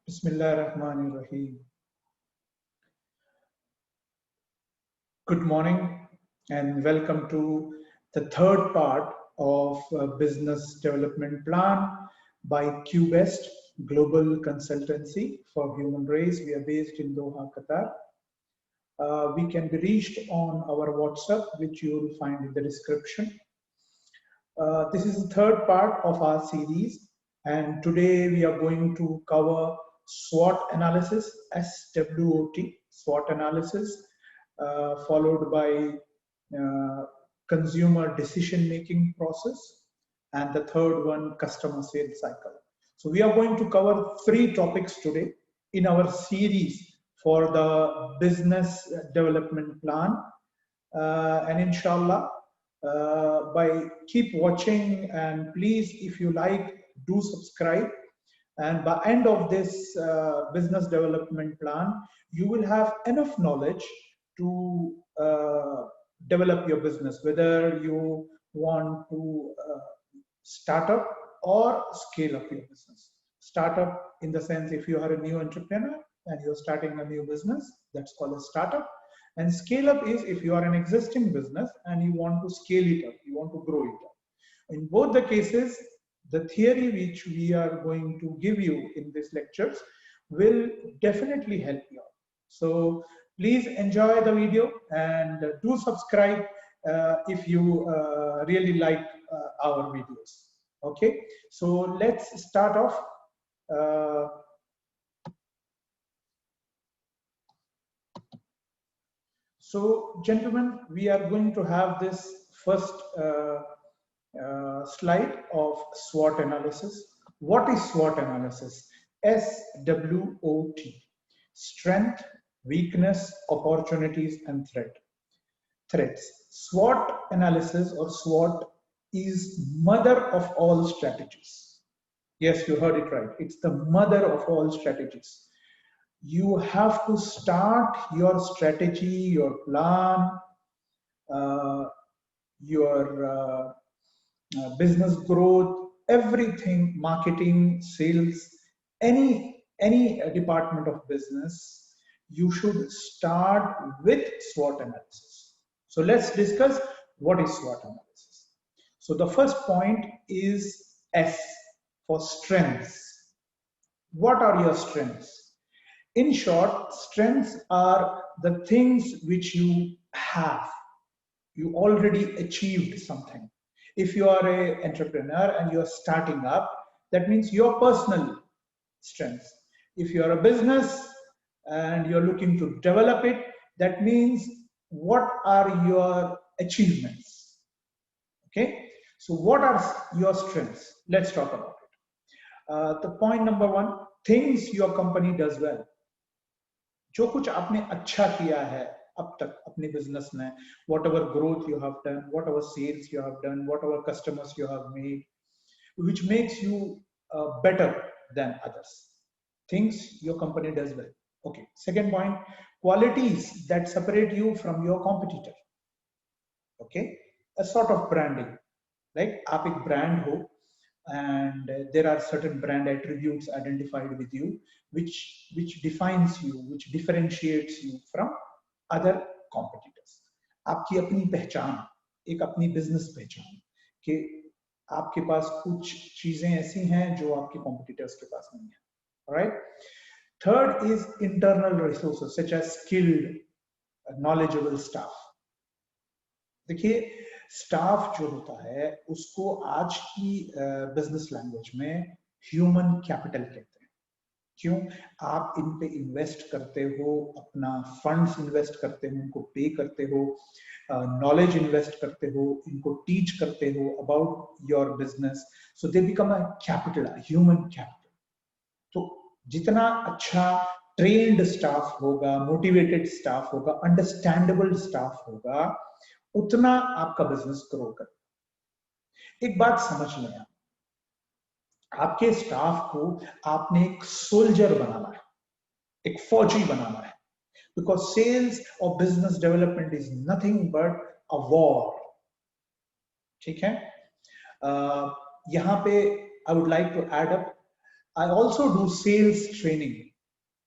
Bismillahirrahmanirrahim. Good morning and welcome to the third part of Business Development Plan by QBest Global Consultancy for Human Race. We are based in Doha, Qatar. We can be reached on our WhatsApp, which you will find in the description. This is the third part of our series, and today we are going to cover SWOT analysis, SWOT, SWOT analysis, followed by consumer decision making process, and the third one, customer sales cycle. So we are going to cover three topics today in our series for the business development plan, and inshallah, by keep watching, and please, if you like, do subscribe. And by end of this business development plan, you will have enough knowledge to develop your business, whether you want to start up or scale up your business. Startup in the sense, if you are a new entrepreneur and you're starting a new business, that's called a startup. And scale up is if you are an existing business and you want to scale it up, you want to grow it up. In both the cases, the theory which we are going to give you in these lectures will definitely help you out. So please enjoy the video and do subscribe if you really like our videos. Okay, so let's start off. So, gentlemen, we are going to have this first slide of SWOT analysis. What is SWOT analysis? SWOT: strength, weakness, opportunities, and threats. SWOT analysis or SWOT is mother of all strategies. Yes, you heard it right. It's the mother of all strategies. You have to start your strategy, your plan, your business growth, everything, marketing, sales, any department of business, you should start with SWOT analysis. So let's discuss what is SWOT analysis. So the first point is S for strengths. What are your strengths? In short, strengths are the things which you have. You already achieved something. If you are an entrepreneur and you are starting up, that means your personal strengths. If you are a business and you're looking to develop it, that means what are your achievements? Okay, so what are your strengths? Let's talk about it. The point number one, things your company does well. जो कुछ आपने अच्छा किया है अब तक अपने business में, whatever growth you have done, whatever sales you have done, whatever customers you have made, which makes you better than others. Things your company does well. Okay. Second point, qualities that separate you from your competitor. Okay. A sort of branding. Like आप एक brand हो, and there are certain brand attributes identified with you which defines you, which differentiates you from other competitors. आपकी अपनी पहचान, एक अपनी business पहचान कि आपके पास कुछ चीजें ऐसी हैं जो आपके कॉम्पिटिटर्स के पास नहीं है. Right? Third is internal resources such as skilled, knowledgeable staff. देखिए, स्टाफ जो होता है उसको आज की बिजनेस लैंग्वेज में ह्यूमन कैपिटल कहते हैं. क्यों? आप इन पे इन्वेस्ट करते हो, अपना फंड्स इन्वेस्ट करते हो, उनको पे करते हो, नॉलेज इन्वेस्ट करते हो, इनको टीच करते हो about your business, so they become a capital, human capital. तो जितना अच्छा ट्रेन्ड स्टाफ होगा, मोटिवेटेड स्टाफ होगा, अंडरस्टैंडेबल स्टाफ होगा, उतना आपका बिजनेस ग्रो कर. एक बात समझ लें, आपके स्टाफ को आपने एक सोल्जर बनाना है, एक फौजी बनाना है, बिकॉज सेल्स और business development is nothing but a war. ठीक है? यहां पे I would like to add up I also do sales training.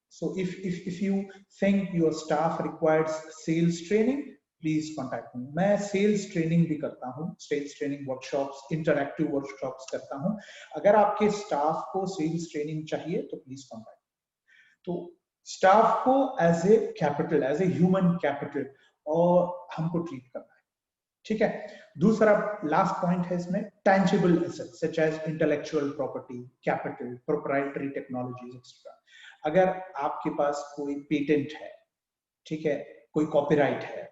So if you think your staff requires sales training, please contact me. मैं sales training भी करता हूँ, sales training workshops, interactive workshops करता हूँ. अगर आपके स्टाफ को sales training चाहिए तो प्लीज कॉन्टैक्ट. तो स्टाफ को as a capital, as a human capital और हमको ट्रीट करना है. ठीक है. दूसरा लास्ट पॉइंट है इसमें, tangible assets such as intellectual property, capital, proprietary technologies etcetera. अगर आपके पास कोई पेटेंट है, ठीक है, कोई कॉपीराइट है,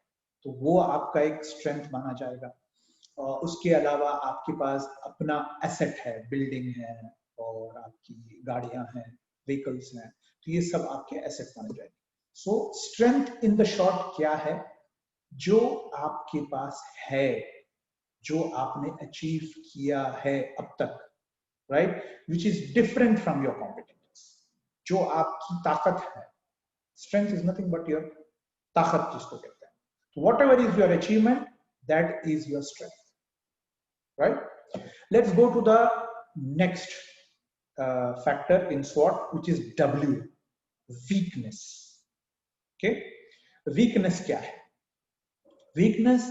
तो वो आपका एक स्ट्रेंथ माना जाएगा. उसके अलावा आपके पास अपना एसेट है, बिल्डिंग है और आपकी गाड़ियां हैं, व्हीकल्स हैं, तो ये सब आपके एसेट माने जाएंगे. सो स्ट्रेंथ इन द शॉर्ट क्या है? जो आपके पास है, जो आपने अचीव किया है अब तक, right, which is different from your competence. जो आपकी ताकत है. Strength is nothing but your ताकत जिसको कहते हैं. Whatever is your achievement, that is your strength, right? Let's go to the next factor in SWOT, which is W, weakness. Okay, weakness क्या है? Weakness,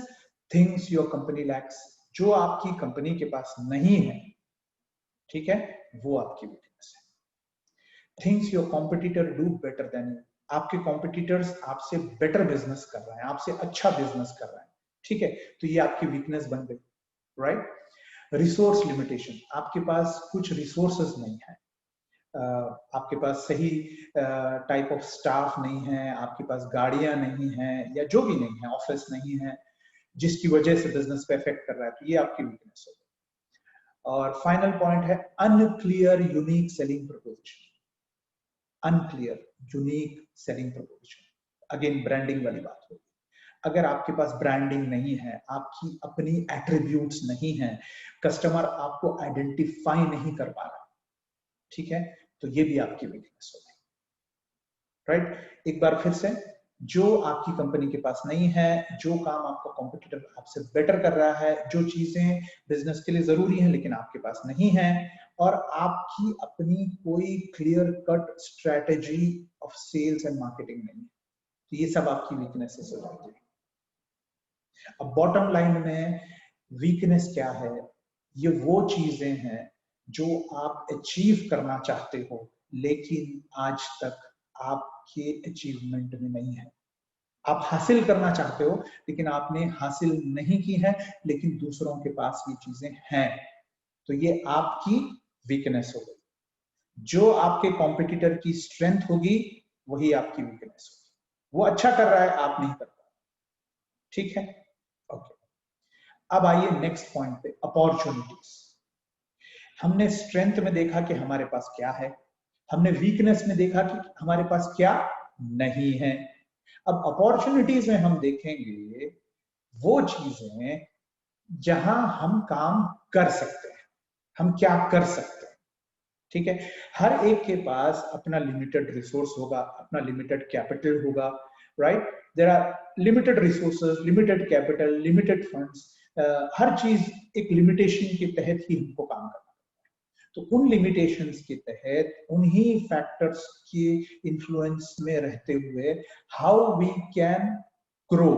things your company lacks, जो आपकी company के पास नहीं है, ठीक है, वो आपकी weakness है. Things your competitor do better than you, आपके कॉम्पिटिटर्स आपसे बेटर बिजनेस कर रहे हैं, आपसे अच्छा बिजनेस कर रहे हैं, ठीक है, तो ये आपकी वीकनेस बन गई, राइट? रिसोर्स लिमिटेशन, आपके पास कुछ रिसोर्सेज नहीं है, आपके पास सही टाइप ऑफ स्टाफ नहीं है, आपके पास गाड़ियां नहीं है, या जो भी नहीं है, ऑफिस नहीं है, जिसकी वजह से बिजनेस पे इफेक्ट कर रहा है, तो ये आपकी वीकनेस हो गई. और फाइनल पॉइंट है unclear unique selling preposition. Unclear unique selling preposition, again branding वाली बात होगी. अगर आपके पास ब्रांडिंग नहीं है, आपकी अपनी एट्रीब्यूट्स नहीं है, कस्टमर आपको आइडेंटिफाई नहीं कर पा रहा, ठीक है, तो ये भी आपकी वीकनेस होगी, राइट? एक बार फिर से, जो आपकी कंपनी के पास नहीं है, जो काम आपका कॉम्पिटिटर आपसे बेटर कर रहा है, जो चीजें बिजनेस के लिए जरूरी है लेकिन आपके पास नहीं है, और आपकी अपनी कोई clear cut strategy of sales and marketing नहीं है, तो ये सब आपकी वीकनेसेस हो जाती है. अब बॉटम लाइन में वीकनेस क्या है? ये वो चीजें हैं जो आप अचीव करना चाहते हो लेकिन आज तक आपके अचीवमेंट में नहीं है. आप हासिल करना चाहते हो लेकिन आपने हासिल नहीं की है, लेकिन दूसरों के पास ये चीजें हैं, तो ये आपकी वीकनेस हो गई. जो आपके कॉम्पिटिटर की स्ट्रेंथ होगी वही आपकी वीकनेस होगी. वो अच्छा कर रहा है, आप नहीं कर पा, ठीक है, ओके. अब आइए नेक्स्ट पॉइंट पे, अपॉर्चुनिटीज. हमने स्ट्रेंथ में देखा कि हमारे पास क्या है, हमने वीकनेस में देखा कि हमारे पास क्या नहीं है. अब अपॉर्चुनिटीज में हम देखेंगे वो चीजें जहां हम काम कर सकते हैं, हम क्या कर सकते हैं, ठीक है. हर एक के पास अपना लिमिटेड रिसोर्स होगा, अपना लिमिटेड कैपिटल होगा, right? There are limited resources, limited capital, limited funds. हर चीज एक लिमिटेशन के तहत ही हमको काम करना है. तो उन लिमिटेशंस के तहत, उन्हीं फैक्टर्स के इन्फ्लुएंस में रहते हुए, how we can grow,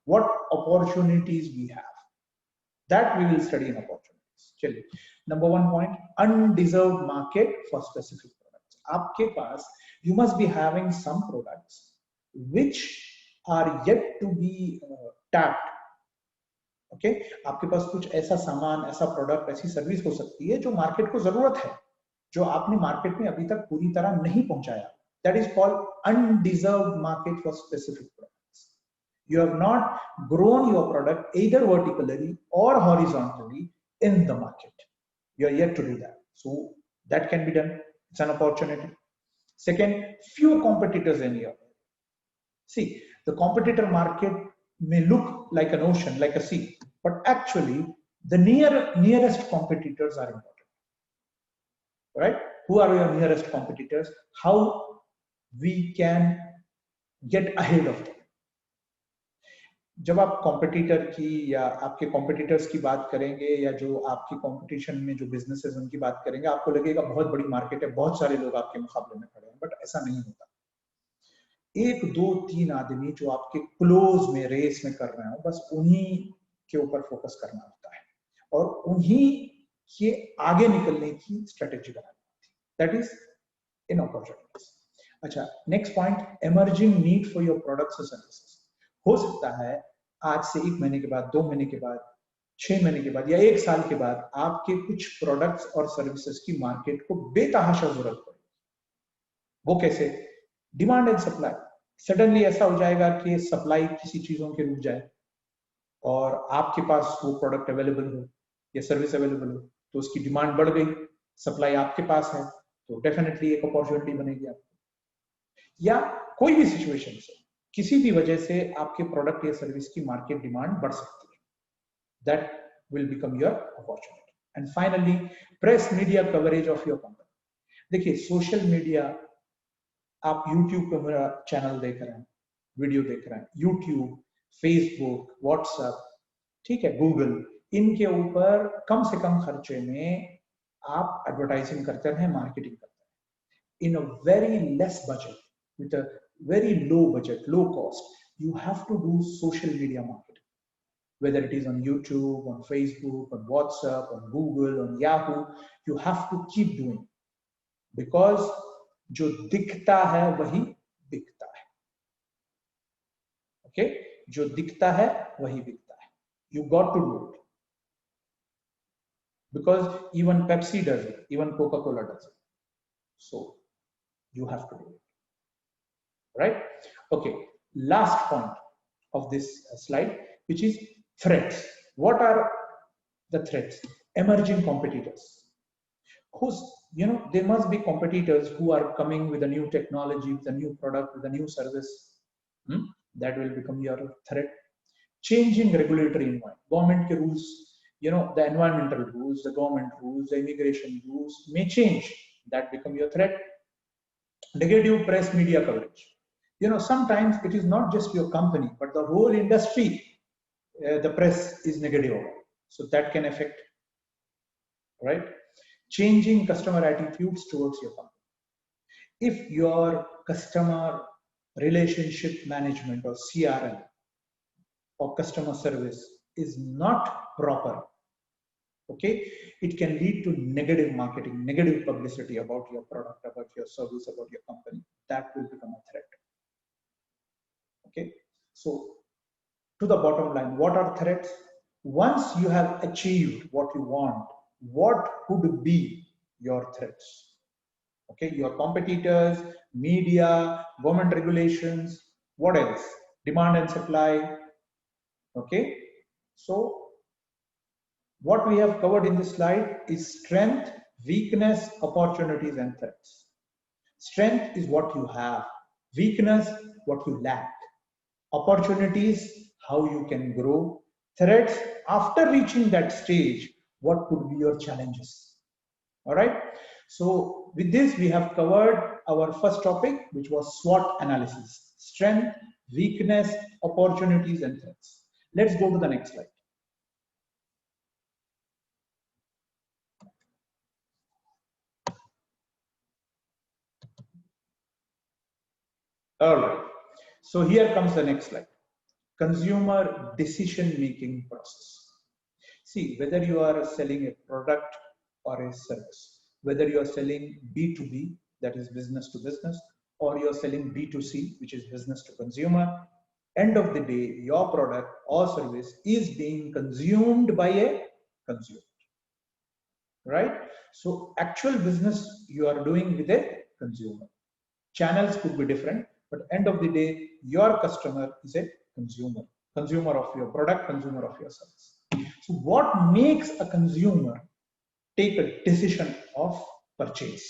what opportunities we have, that we will study in opportunities. चलिए, number 1 point, undeserved market for specific products. आपके पास, you must be having some products which are yet to be tapped. Okay, आपके पास कुछ ऐसा सामान, ऐसा product, ऐसी सर्विस हो सकती है जो मार्केट को जरूरत है, जो आपने मार्केट में अभी तक पूरी तरह नहीं पहुंचाया. That is called undeserved market for specific products. You have not grown your product either vertically or horizontally in the market. You are yet to do that. So that can be done. It's an opportunity. Second, few competitors in your area. See, the competitor market may look like an ocean, like a sea, but actually the nearest competitors are important, right? Who are your nearest competitors? How we can get ahead of them? जब आप competitor की या आपके competitors की बात करेंगे या जो आपकी कंपटीशन में जो बिजनेसेस उनकी बात करेंगे, आपको लगेगा बहुत बड़ी मार्केट है, बहुत सारे लोग आपके मुकाबले में खड़े हैं, बट ऐसा नहीं होता। एक दो तीन आदमी जो आपके क्लोज में रेस में कर रहे हो, बस उन्हीं के ऊपर फोकस करना होता है और उन्हीं के आगे निकलने की स्ट्रेटेजी बनानी होती है। That is in opportunities. अच्छा, next point, emerging need for your products और सर्विसेज। हो सकता है आज से 1 महीने के बाद, 2 महीने के बाद, 6 महीने के बाद या 1 साल के बाद आपके कुछ प्रोडक्ट्स और सर्विसेज की मार्केट को बेतहाशा जरूरत पड़े। वो कैसे? Demand and supply. सडनली ऐसा हो जाएगा कि सप्लाई किसी चीजों के रुक जाए और आपके पास वो प्रोडक्ट अवेलेबल हो या सर्विस अवेलेबल हो, तो उसकी डिमांड बढ़ गई, सप्लाई आपके पास है, तो डेफिनेटली एक अपॉर्चुनिटी बनेगी आपको। या कोई भी सिचुएशन से किसी भी वजह से आपके प्रोडक्ट या सर्विस की मार्केट डिमांड बढ़ सकती है, that will become your opportunity. And finally, press media coverage of your company. देखिए, सोशल मीडिया, आप यूट्यूब पे मेरा चैनल देख रहे हैं, वीडियो देख रहे हैं, यूट्यूब, फेसबुक, व्हाट्सएप, ठीक है, गूगल, इनके ऊपर कम से कम खर्चे में आप एडवर्टाइजिंग करते रहे, मार्केटिंग करते रहे in a very less budget, with a very low budget, low cost. You have to do social media marketing, whether it is on YouTube, on Facebook, on WhatsApp, on Google, on Yahoo. You have to keep doing, because जो दिखता है वही बिकता है। Okay, जो दिखता है वही बिकता है। You got to do it, because even Pepsi does it, even Coca-Cola does it. So you have to do it. Right? Okay, last point of this slide, which is threats. What are the threats? Emerging competitors. Who's, there must be competitors who are coming with a new technology, with a new product, with a new service. That will become your threat. Changing regulatory environment. Government ke rules, the environmental rules, the government rules, the immigration rules may change. That become your threat. Negative press media coverage. Sometimes it is not just your company, but the whole industry, the press is negative, so that can affect, right? Changing customer attitudes towards your company. If your customer relationship management or CRM or customer service is not proper, okay, it can lead to negative marketing, negative publicity about your product, about your service, about your company. That will become a threat. Okay, so to the bottom line, what are threats? Once you have achieved what you want, what could be your threats? Okay, your competitors, media, government regulations, what else? Demand and supply. Okay, so what we have covered in this slide is strength, weakness, opportunities, and threats. Strength is what you have, weakness, what you lack, opportunities, how you can grow, threats, after reaching that stage, what could be your challenges. All right. So with this, we have covered our first topic, which was SWOT analysis: strength, weakness, opportunities, and threats. Let's go to the next slide. All right. So here comes the next slide. Consumer decision-making process. See, whether you are selling a product or a service, whether you are selling B2B, that is business to business, or you're selling B2C, which is business to consumer, end of the day, your product or service is being consumed by a consumer, right? So actual business you are doing with a consumer. Channels could be different, but end of the day, your customer is a consumer, consumer of your product, consumer of your service. So what makes a consumer take a decision of purchase?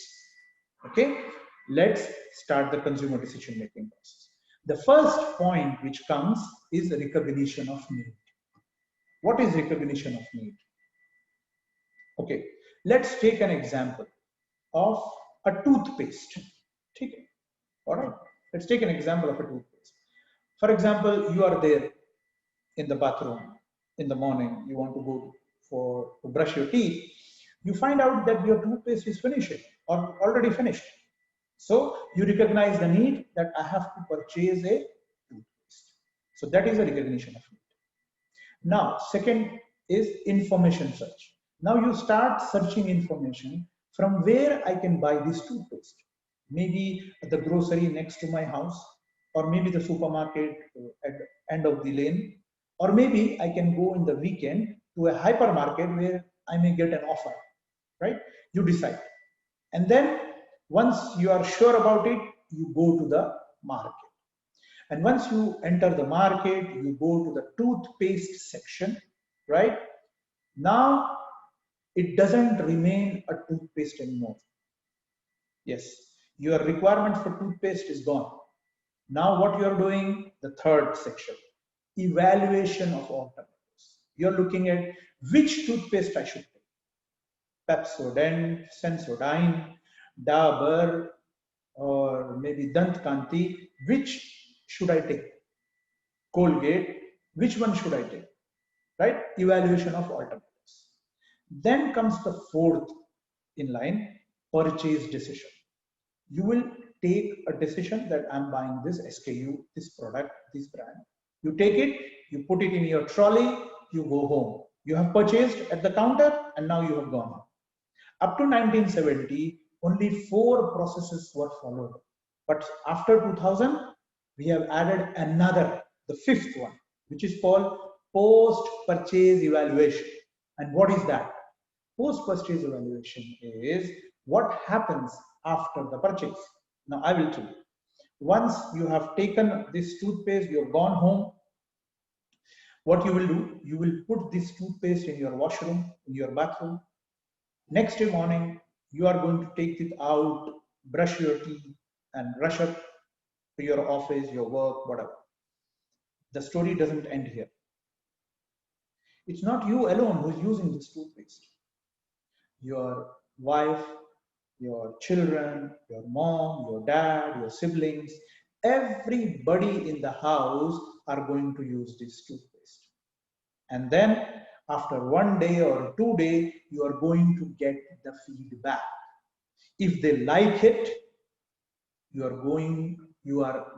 Okay, let's start the consumer decision making process. The first point which comes is recognition of need. What is recognition of need? Okay, let's take an example of a toothpaste. Okay, all right, let's take an example of a toothpaste. For example, you are there in the bathroom in the morning, you want to go to brush your teeth, you find out that your toothpaste is finishing or already finished. So you recognize the need that I have to purchase a toothpaste. So that is a recognition of need. Now, second is information search. Now you start searching information from where I can buy this toothpaste. Maybe the grocery next to my house, or maybe the supermarket at the end of the lane, or maybe I can go in the weekend to a hypermarket where I may get an offer, right? You decide. And then once you are sure about it, you go to the market. And once you enter the market, you go to the toothpaste section, right? Now it doesn't remain a toothpaste anymore. Yes, your requirement for toothpaste is gone. Now what you're doing, the third section, evaluation of alternatives. You're looking at which toothpaste I should take. Pepsodent, Sensodyne, Dabur, or maybe Dant Kanti, which should I take? Colgate, which one should I take? Right? Evaluation of alternatives. Then comes the fourth in line, purchase decision. You will take a decision that I'm buying this SKU, this product, this brand. You take it, you put it in your trolley, you go home. You have purchased at the counter and now you have gone home. Up to 1970, only 4 processes were followed. But after 2000, we have added another, the fifth one, which is called post-purchase evaluation. And what is that? Post-purchase evaluation is what happens after the purchase. Now I will tell you. Once you have taken this toothpaste, you have gone home, what you will do, you will put this toothpaste in your washroom, in your bathroom. Next day morning, you are going to take it out, brush your teeth, and rush up to your office, your work, whatever. The story doesn't end here. It's not you alone who is using this toothpaste. Your wife, your children, your mom, your dad, your siblings, everybody in the house are going to use this toothpaste. And then after 1 day or 2 days, you are going to get the feedback. If they like it, you are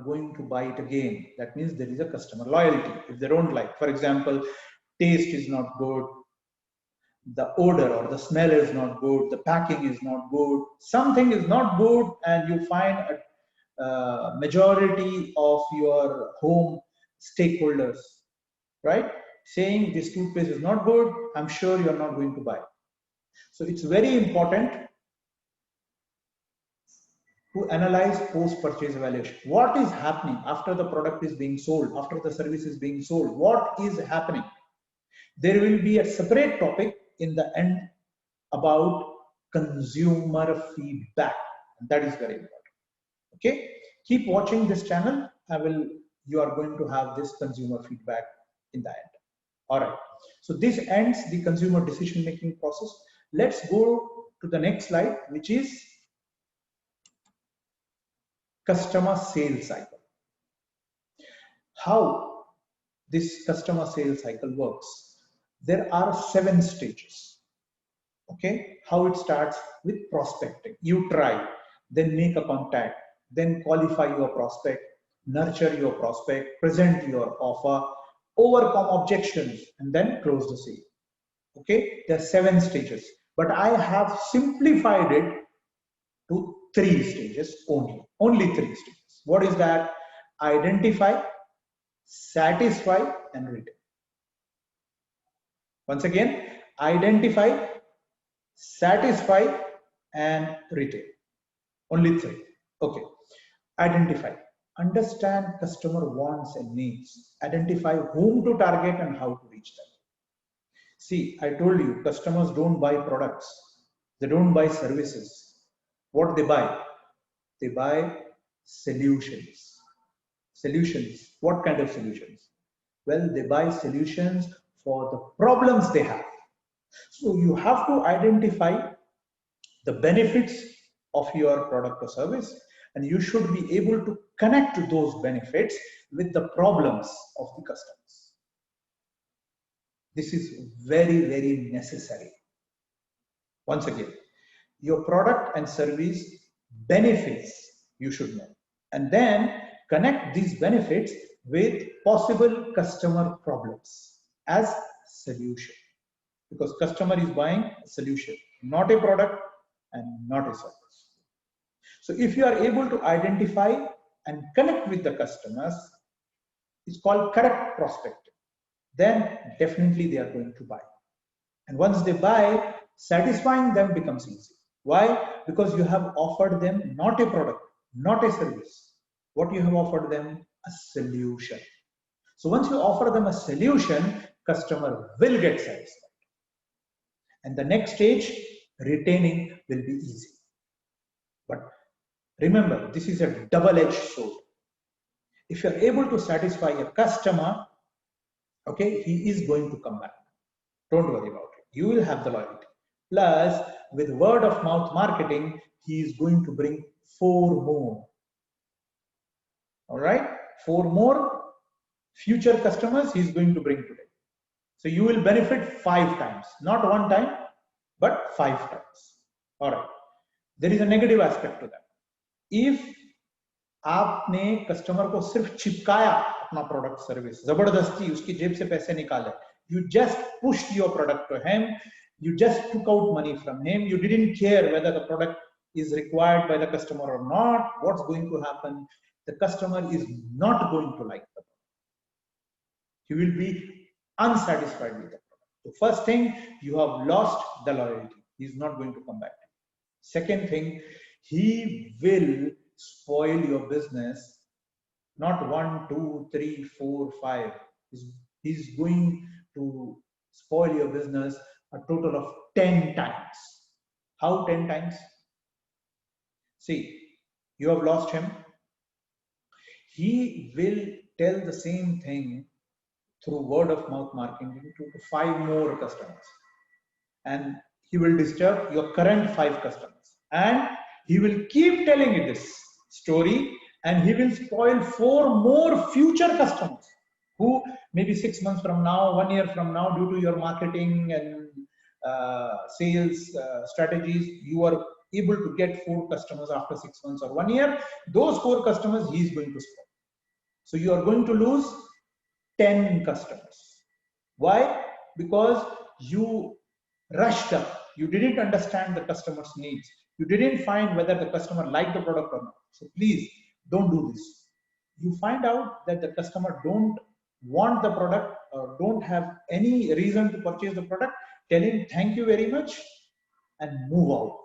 going to buy it again. That means there is a customer loyalty. If they don't like, for example, taste is not good, the odor or the smell is not good, the packing is not good, something is not good, and you find a majority of your home stakeholders, right, saying this toothpaste is not good, I'm sure you're not going to buy. So it's very important to analyze post-purchase evaluation. What is happening after the product is being sold, after the service is being sold? What is happening? There will be a separate topic in the end about consumer feedback. And that is very important. Okay, keep watching this channel. You are going to have this consumer feedback in the end. All right. So this ends the consumer decision-making process. Let's go to the next slide, which is customer sales cycle. How this customer sales cycle works. There are 7 stages. Okay, how it starts with prospecting. You try, then make a contact, then qualify your prospect, nurture your prospect, present your offer, overcome objections, and then close the sale. Okay, there are 7 stages, but I have simplified it to 3 stages only 3 stages. What is that? Identify, satisfy, and retain. Once again, identify, satisfy, and retain. Only 3. Okay. Identify. Understand customer wants and needs. Identify whom to target and how to reach them. See, I told you, customers don't buy products. They don't buy services. What they buy? They buy solutions. Solutions. What kind of solutions? Well, they buy solutions for the problems they have. So you have to identify the benefits of your product or service, and you should be able to connect those benefits with the problems of the customers. This is very, very necessary. Once again, your product and service benefits you should know, and then connect these benefits with possible customer problems as solution, because customer is buying a solution, not a product and not a service. So if you are able to identify and connect with the customers, it's called correct prospecting, then definitely they are going to buy. And once they buy, satisfying them becomes easy. Why? Because you have offered them not a product, not a service. What you have offered them? A solution. So once you offer them a solution, customer will get satisfied. And the next stage, retaining, will be easy. But remember, this is a double-edged sword. If you're able to satisfy a customer, okay, he is going to come back. Don't worry about it. You will have the loyalty. Plus, with word of mouth marketing, he is going to bring 4 more. All right, 4 more future customers he is going to bring today. So you will benefit 5 times, not 1 time, but 5 times. All right. There is a negative aspect to that. If आपने customer को सिर्फ चिपकाया अपना product service, जबरदस्ती उसकी जेब से पैसे निकाले, you just pushed your product to him, you just took out money from him, you didn't care whether the product is required by the customer or not, what's going to happen? The customer is not going to like the product. He will be unsatisfied with the product. So first thing, you have lost the loyalty. He is not going to come back. Second thing, he will spoil your business. Not 1, 2, 3, 4, 5. He's going to spoil your business a total of 10 times. How 10 times? See, you have lost him. He will tell the same thing through word of mouth marketing to 5 more customers. And he will disturb your current 5 customers. And he will keep telling you this story, and he will spoil 4 more future customers who maybe 6 months from now, 1 year from now, due to your marketing and sales strategies, you are able to get 4 customers after 6 months or 1 year. Those 4 customers he is going to spoil. So you are going to lose 10 customers. Why? Because you rushed up. You didn't understand the customer's needs. You didn't find whether the customer liked the product or not. So please don't do this. You find out that the customer don't want the product or don't have any reason to purchase the product, tell him thank you very much and move out.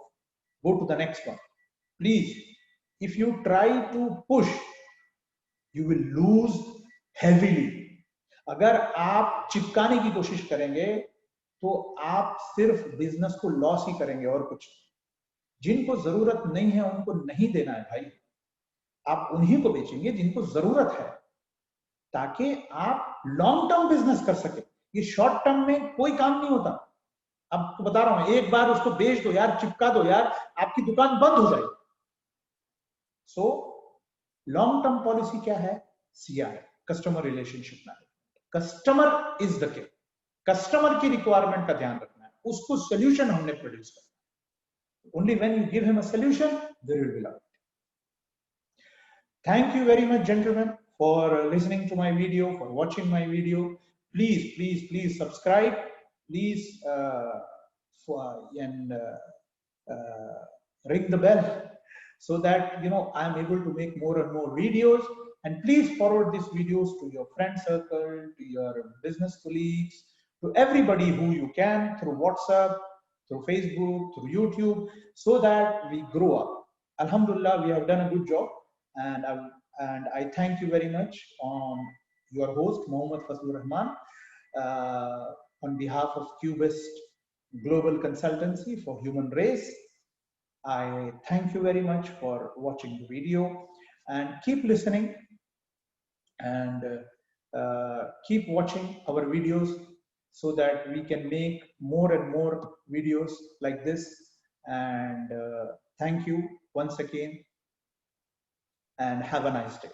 Go to the next one. Please, if you try to push, you will lose heavily. अगर आप चिपकाने की कोशिश करेंगे तो आप सिर्फ business को लॉस ही करेंगे और कुछ। जिनको जरूरत नहीं है उनको नहीं देना है भाई, आप उन्हीं को बेचेंगे जिनको जरूरत है, ताकि आप लॉन्ग टर्म बिजनेस कर सके। ये शॉर्ट टर्म में कोई काम नहीं होता। आपको बता रहा हूं, एक बार उसको बेच दो यार, चिपका दो यार, आपकी दुकान बंद हो जाएगी। सो लॉन्ग टर्म पॉलिसी क्या है? CRM, customer relationship management. Customer is the king. Customer की रिक्वायरमेंट का ध्यान रखना है, उसको सोल्यूशन हमने प्रोड्यूस करना है। Only when you give him a solution there will be love. Thank you very much gentleman for listening to my video, for watching my video. Please subscribe. Please ring the bell so that I am able to make more and more videos. And please forward these videos to your friend circle, to your business colleagues, to everybody who you can, through WhatsApp, through Facebook, through YouTube, so that we grow up. Alhamdulillah, we have done a good job, and I thank you very much on your host, Mohammad Fazlur Rahman, on behalf of Cubist Global Consultancy for Human Race. I thank you very much for watching the video, and keep listening and keep watching our videos so that we can make more and more videos like this. And thank you once again, and have a nice day.